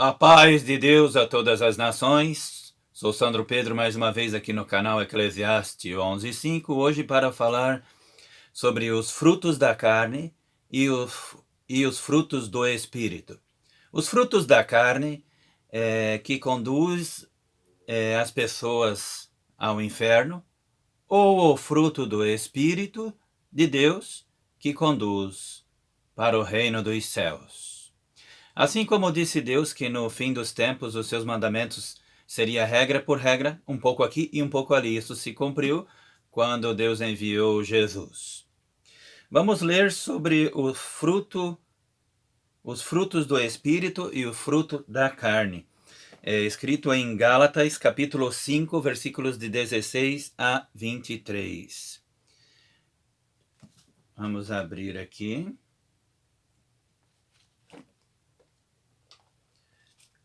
A paz de Deus a todas as nações. Sou Sandro Pedro, mais uma vez aqui no canal Eclesiastes 11:5, hoje para falar sobre os frutos da carne e os frutos do Espírito. Os frutos da carne que conduz as pessoas ao inferno, ou o fruto do Espírito de Deus que conduz para o reino dos céus. Assim como disse Deus que no fim dos tempos os seus mandamentos seria regra por regra, um pouco aqui e um pouco ali. Isso se cumpriu quando Deus enviou Jesus. Vamos ler sobre os frutos do Espírito e o fruto da carne. É escrito em Gálatas, capítulo 5, versículos de 16 a 23. Vamos abrir aqui.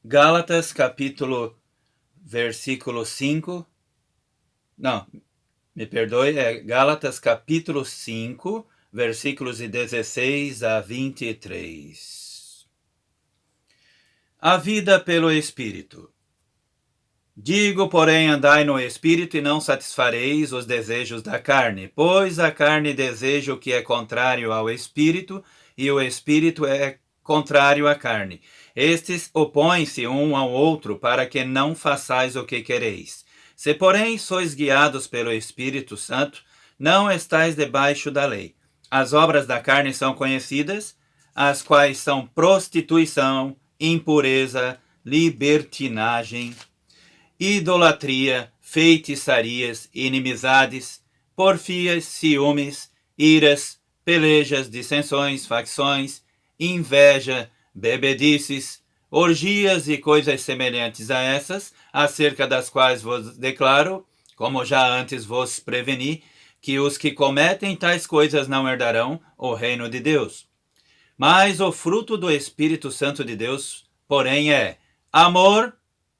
Gálatas, versículo 5. Não, me perdoe, é Gálatas, capítulo 5, versículos de 16 a 23. A vida pelo Espírito. Digo, porém, andai no Espírito e não satisfareis os desejos da carne, pois a carne deseja o que é contrário ao Espírito, e o Espírito é contrário à carne. Estes opõem-se um ao outro, para que não façais o que quereis. Se, porém, sois guiados pelo Espírito Santo, não estais debaixo da lei. As obras da carne são conhecidas, as quais são prostituição, impureza, libertinagem, idolatria, feitiçarias, inimizades, porfias, ciúmes, iras, pelejas, dissensões, facções, inveja, bebedices, orgias e coisas semelhantes a essas, acerca das quais vos declaro, como já antes vos preveni, que os que cometem tais coisas não herdarão o reino de Deus. Mas o fruto do Espírito Santo de Deus, porém, é amor,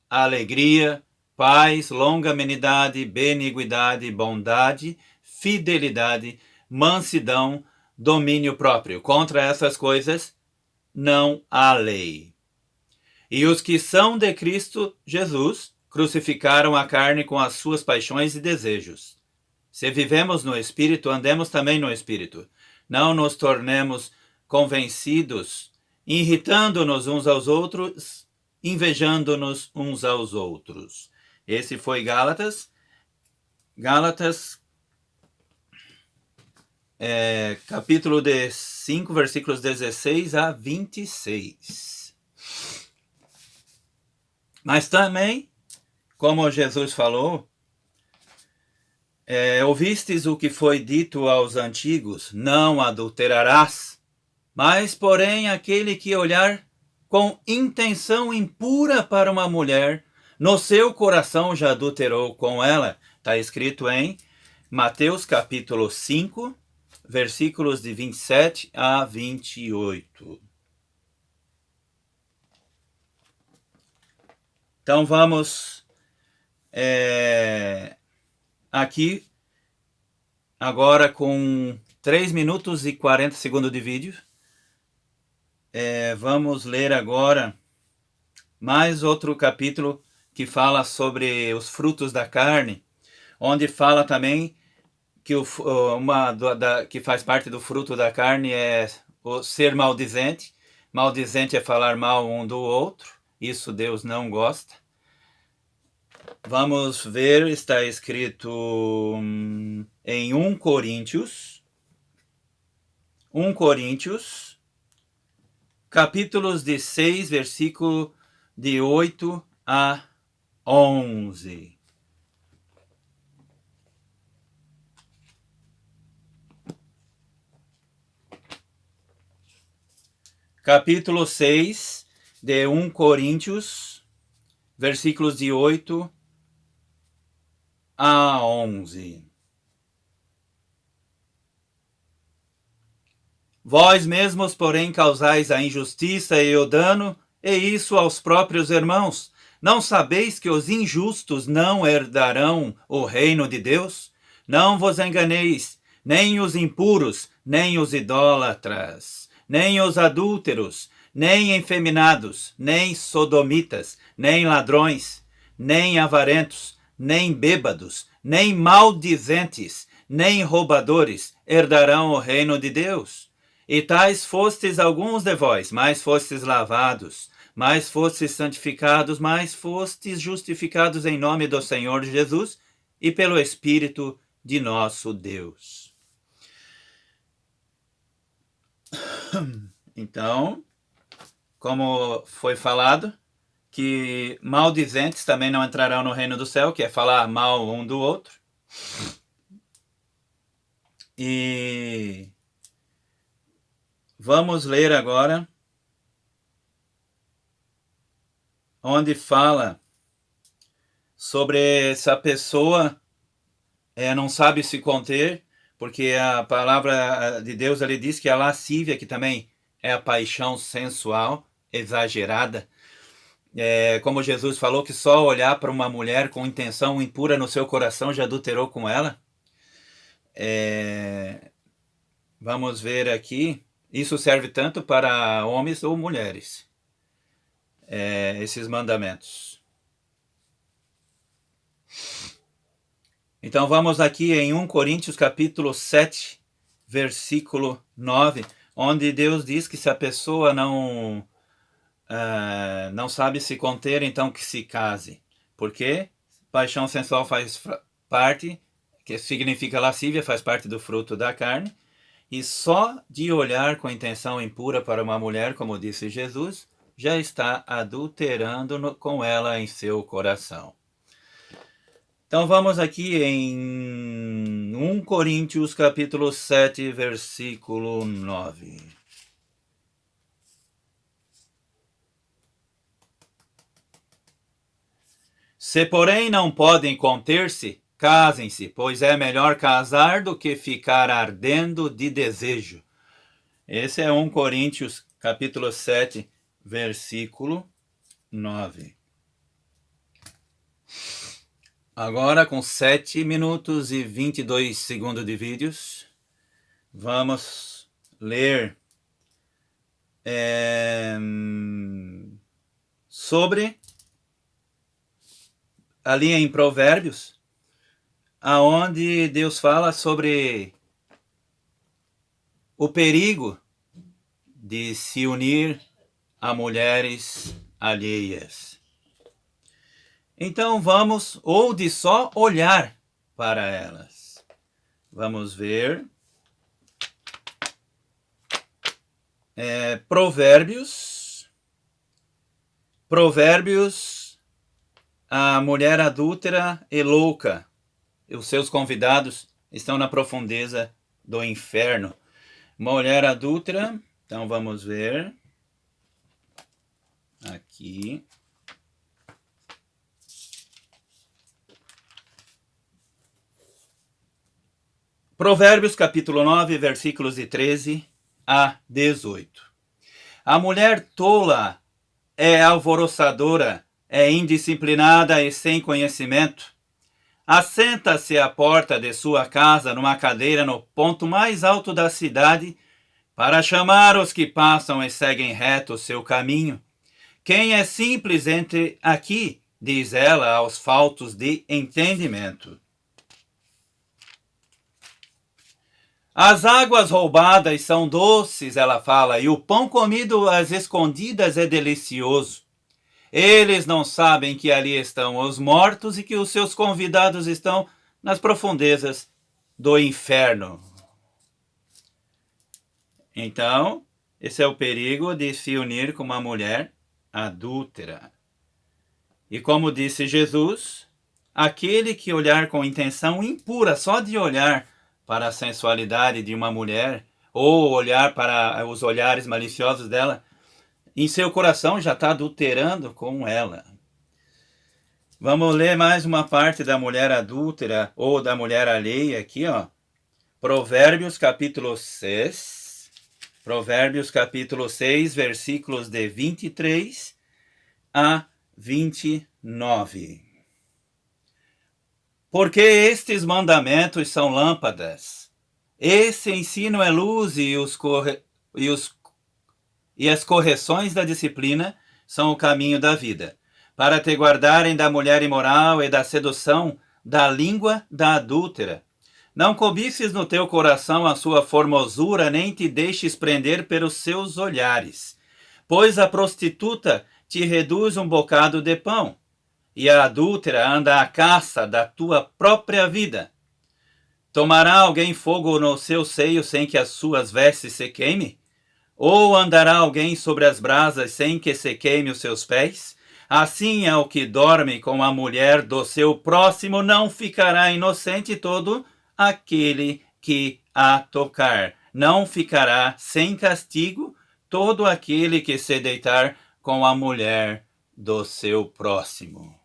alegria, paz, longanimidade, beniguidade, bondade, fidelidade, mansidão, domínio próprio. Contra essas coisas não há lei. E os que são de Cristo Jesus crucificaram a carne com as suas paixões e desejos. Se vivemos no Espírito, andemos também no Espírito. Não nos tornemos convencidos, irritando-nos uns aos outros, invejando-nos uns aos outros. Esse foi Gálatas, capítulo 5, versículos 16 a 26. Mas também, como Jesus falou, ouvistes o que foi dito aos antigos, não adulterarás, mas, porém, aquele que olhar com intenção impura para uma mulher, no seu coração já adulterou com ela. Está escrito em Mateus capítulo 5, versículos de 27 a 28. Então vamos aqui agora com 3 minutos e 40 segundos de vídeo. Vamos ler agora mais outro capítulo que fala sobre os frutos da carne, onde fala também que que faz parte do fruto da carne é o ser maldizente. Maldizente é falar mal um do outro. Isso Deus não gosta. Vamos ver, está escrito em 1 Coríntios, capítulos de 6, versículo de 8 a 11. Capítulo 6 de 1 Coríntios, versículos de 8 a 11. Vós mesmos, porém, causais a injustiça e o dano, e isso aos próprios irmãos. Não sabeis que os injustos não herdarão o reino de Deus? Não vos enganeis, nem os impuros, nem os idólatras, nem os adúlteros, nem efeminados, nem sodomitas, nem ladrões, nem avarentos, nem bêbados, nem maldizentes, nem roubadores herdarão o reino de Deus. E tais fostes alguns de vós, mais fostes lavados, mais fostes santificados, mais fostes justificados em nome do Senhor Jesus e pelo Espírito de nosso Deus. Então, como foi falado, que maldizentes também não entrarão no reino do céu, que é falar mal um do outro. E vamos ler agora onde fala sobre essa pessoa não sabe se conter, porque a palavra de Deus ali diz que a lascívia, que também é a paixão sensual exagerada, como Jesus falou, que só olhar para uma mulher com intenção impura no seu coração já adulterou com ela. Vamos ver aqui, isso serve tanto para homens ou mulheres, esses mandamentos. Então vamos aqui em 1 Coríntios capítulo 7, versículo 9, onde Deus diz que se a pessoa não sabe se conter, então que se case. Porque paixão sensual faz parte, que significa lascívia, faz parte do fruto da carne, e só de olhar com intenção impura para uma mulher, como disse Jesus, já está adulterando com ela em seu coração. Então vamos aqui em 1 Coríntios capítulo 7, versículo 9. Se, porém, não podem conter-se, casem-se, pois é melhor casar do que ficar ardendo de desejo. Esse é 1 Coríntios capítulo 7, versículo 9. Agora, com 7 minutos e 22 segundos de vídeos, vamos ler sobre, ali em Provérbios, aonde Deus fala sobre o perigo de se unir a mulheres alheias. Então vamos, ou de só olhar para elas. Vamos ver. Provérbios, a mulher adúltera e louca. Os seus convidados estão na profundeza do inferno. Mulher adúltera, então vamos ver. Aqui. Provérbios capítulo 9, versículos de 13 a 18. A mulher tola é alvoroçadora, é indisciplinada e sem conhecimento. Assenta-se à porta de sua casa numa cadeira no ponto mais alto da cidade para chamar os que passam e seguem reto o seu caminho. Quem é simples entre aqui, diz ela aos faltos de entendimento. As águas roubadas são doces, ela fala, e o pão comido às escondidas é delicioso. Eles não sabem que ali estão os mortos e que os seus convidados estão nas profundezas do inferno. Então, esse é o perigo de se unir com uma mulher adúltera. E como disse Jesus, aquele que olhar com intenção impura, só de olhar para a sensualidade de uma mulher, ou olhar para os olhares maliciosos dela, em seu coração já está adulterando com ela. Vamos ler mais uma parte da mulher adúltera, ou da mulher alheia aqui, ó. Provérbios capítulo 6, versículos de 23 a 29. Porque estes mandamentos são lâmpadas, esse ensino é luz e os e as correções da disciplina são o caminho da vida, para te guardarem da mulher imoral e da sedução da língua da adúltera. Não cobices no teu coração a sua formosura, nem te deixes prender pelos seus olhares, pois a prostituta te reduz um bocado de pão, e a adúltera anda à caça da tua própria vida. Tomará alguém fogo no seu seio sem que as suas vestes se queime? Ou andará alguém sobre as brasas sem que se queime os seus pés? Assim é o que dorme com a mulher do seu próximo, não ficará inocente todo aquele que a tocar. Não ficará sem castigo todo aquele que se deitar com a mulher do seu próximo.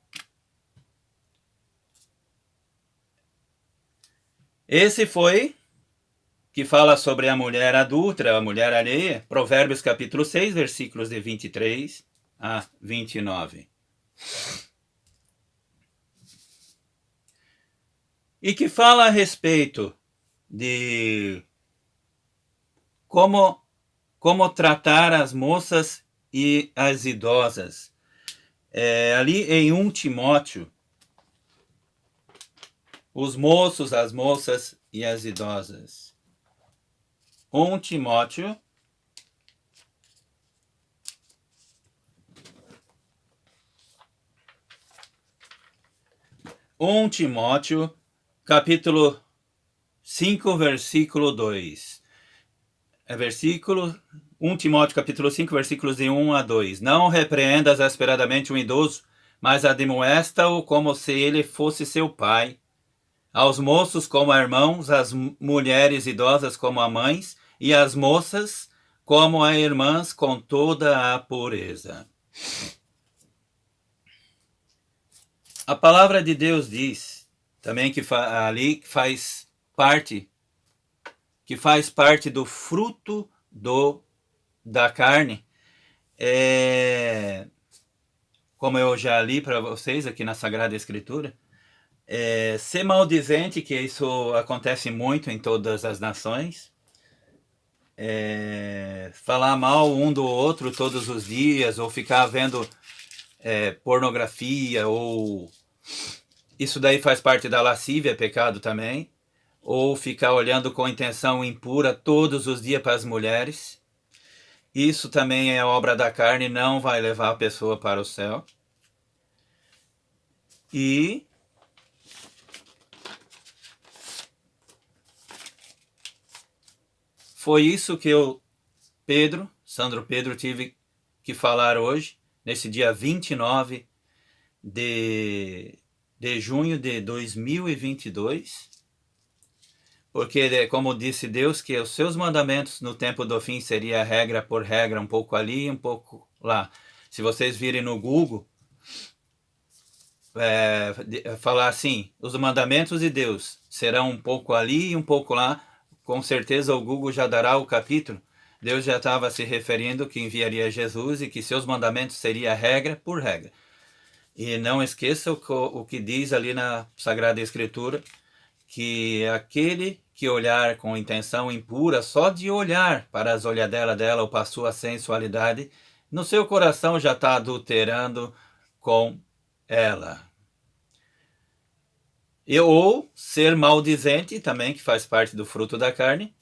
Esse foi que fala sobre a mulher adúltera, a mulher alheia, Provérbios capítulo 6, versículos de 23 a 29. E que fala a respeito de como tratar as moças e as idosas. Ali em 1 Timóteo, os moços, as moças e as idosas. 1 Timóteo, capítulo 5, versículo 2. 1 Timóteo, capítulo 5, versículos de 1 a 2. Não repreendas asperadamente um idoso, mas admoesta-o como se ele fosse seu pai. Aos moços como a irmãos, as mulheres idosas como a mães, e as moças como a irmãs com toda a pureza. A palavra de Deus diz também que ali faz parte do fruto da carne. Como eu já li para vocês aqui na Sagrada Escritura, ser maldizente, que isso acontece muito em todas as nações, falar mal um do outro todos os dias, ou ficar vendo pornografia, ou isso daí faz parte da lascívia, é pecado também, ou ficar olhando com intenção impura todos os dias para as mulheres. Isso também é obra da carne, não vai levar a pessoa para o céu. E foi isso que Sandro Pedro, tive que falar hoje, nesse dia 29 de junho de 2022, porque, como disse Deus, que os seus mandamentos no tempo do fim seria regra por regra, um pouco ali e um pouco lá. Se vocês virem no Google, falar assim, os mandamentos de Deus serão um pouco ali e um pouco lá, com certeza o Google já dará o capítulo. Deus já estava se referindo que enviaria Jesus e que seus mandamentos seria regra por regra. E não esqueça o que diz ali na Sagrada Escritura, que aquele que olhar com intenção impura, só de olhar para as olhadelas dela ou para a sua sensualidade, no seu coração já está adulterando com ela. Ou ser maldizente, também, que faz parte do fruto da carne,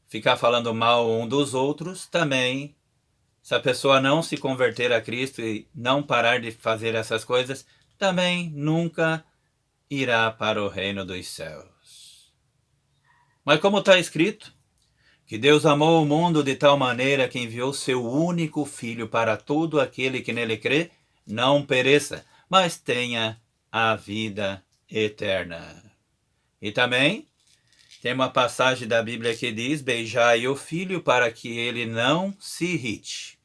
ficar falando mal um dos outros, também, se a pessoa não se converter a Cristo e não parar de fazer essas coisas, também nunca irá para o reino dos céus. Mas como está escrito, que Deus amou o mundo de tal maneira que enviou seu único Filho para todo aquele que nele crê, não pereça, mas tenha a vida eterna. E também tem uma passagem da Bíblia que diz: beijai o filho para que ele não se irrite.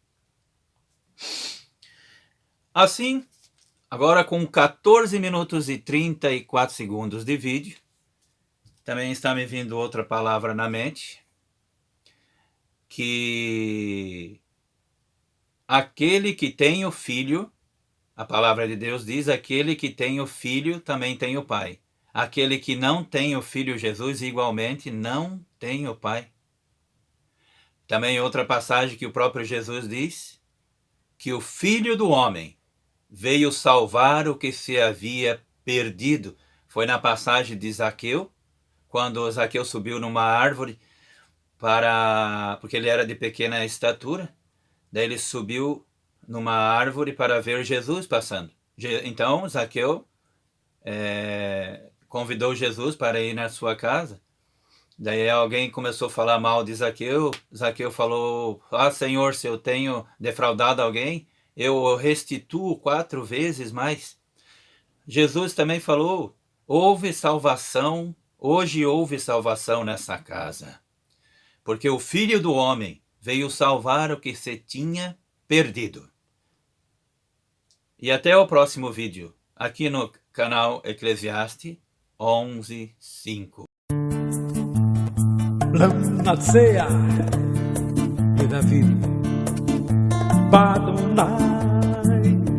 Assim, agora com 14 minutos e 34 segundos de vídeo, também está me vindo outra palavra na mente, que aquele que tem o filho, a palavra de Deus diz, aquele que tem o filho também tem o pai. Aquele que não tem o Filho Jesus, igualmente, não tem o Pai. Também outra passagem que o próprio Jesus diz que o Filho do Homem veio salvar o que se havia perdido. Foi na passagem de Zaqueu, quando Zaqueu subiu numa árvore porque ele era de pequena estatura. Daí ele subiu numa árvore para ver Jesus passando. Então Zaqueu convidou Jesus para ir na sua casa. Daí alguém começou a falar mal de Zaqueu. Zaqueu falou: Senhor, se eu tenho defraudado alguém, eu restituo 4 vezes mais. Jesus também falou: houve salvação, hoje houve salvação nessa casa, porque o Filho do Homem veio salvar o que se tinha perdido. E até o próximo vídeo, aqui no canal Eclesiastes 11:5. L'Anazea e David Badonai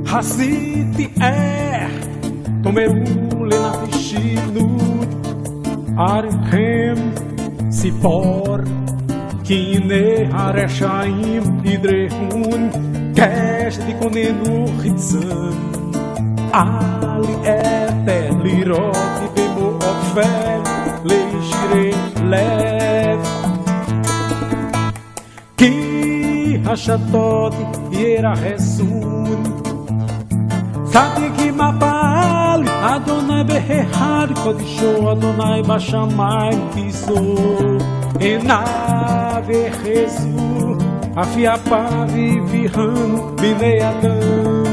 Hasiti Tomeru Lenafishinu Arhem Sipor Kine Hareshaim Idrehun Kesh de Konenu Hitzan Ali Eter Lirot Bemo Ofel Leishire Lev Ki Hashatot Yera Resun Sadik Mapal Adonai Behehad Kodisho Adonai Bashamai Kiso Enave Resu Afiapavi Vihan Binei Adam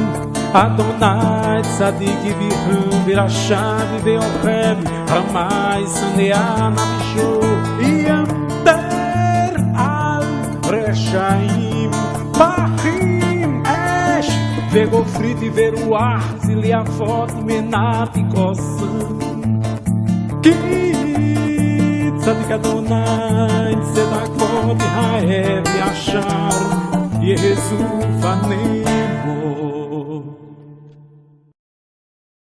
Adonai Tzadik Vihan Virachad Veorev Ramai Sanea Nabisho Yamter Al Reshaim Pachim Esh Vegofrit Veruach Ziliavot Menat Kosan Ki Tzadik Adonai Tzedakot Haev Yashar Yezu Fanemo